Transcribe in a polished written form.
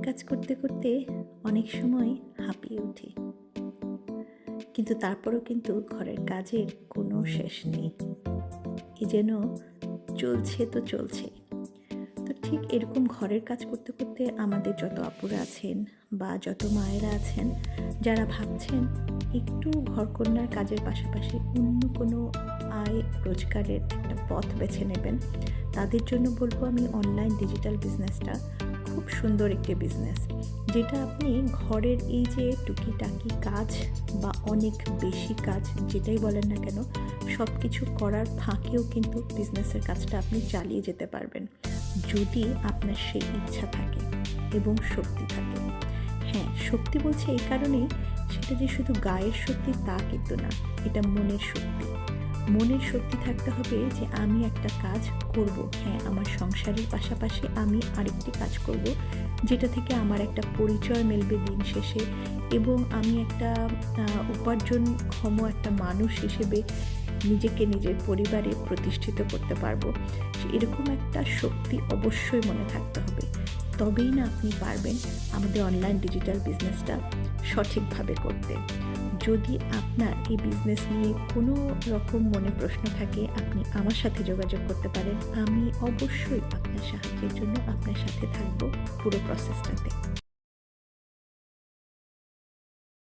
কাজ করতে করতে অনেক সময় হাঁপিয়ে উঠি, কিন্তু তারপরেও কিন্তু ঘরের কাজের কোনো শেষ নেই। এ যেন চলছে তো চলছে। তো ঠিক এরকম ঘরের কাজ করতে করতে আমাদের যত আপুরা আছেন বা যত মায়েরা আছেন, যারা ভাবছেন একটু ঘরকন্যার কাজের পাশাপাশি অন্য কোনো আয় রোজগারের একটা পথ বেছে নেবেন, তাদের জন্য বলবো আমি অনলাইন ডিজিটাল বিজনেসটা খুব সুন্দর একটি বিজনেস, যেটা আপনি ঘরের এই যে টুকিটাকি কাজ বা অনেক বেশি কাজ যেটাই বলেন না কেন, সব কিছু করার ফাঁকেও কিন্তু বিজনেসের কাজটা আপনি চালিয়ে যেতে পারবেন, যদি আপনার সেই ইচ্ছা থাকে এবং শক্তি থাকে। হ্যাঁ, শক্তি বলছে এই কারণেই, সেটা যে শুধু গায়ের শক্তি তা কিন্তু না, এটা মনের শক্তি। মনের শক্তি থাকতে হবে যে আমি একটা কাজ করব, হ্যাঁ আমার সংসারের পাশাপাশি আমি আরেকটি কাজ করব, যেটা থেকে আমার একটা পরিচয় মিলবে দিন শেষে, এবং আমি একটা উপার্জনক্ষম একটা মানুষ হিসেবে নিজেকে নিজের পরিবারে প্রতিষ্ঠিত করতে পারবো। এরকম একটা শক্তি অবশ্যই মনে থাকতে হবে, তবেই না আপনি পারবেন আমাদের অনলাইন ডিজিটাল বিজনেসটা সঠিকভাবে করতে। যদি আপনার এই বিজনেস নিয়ে কোনো রকম মনে প্রশ্ন থাকে, আপনি আমার সাথে যোগাযোগ করতে পারেন। আমি অবশ্যই আপনার সাহায্যের জন্য আপনার সাথে থাকবো পুরো প্রসেসটাতে।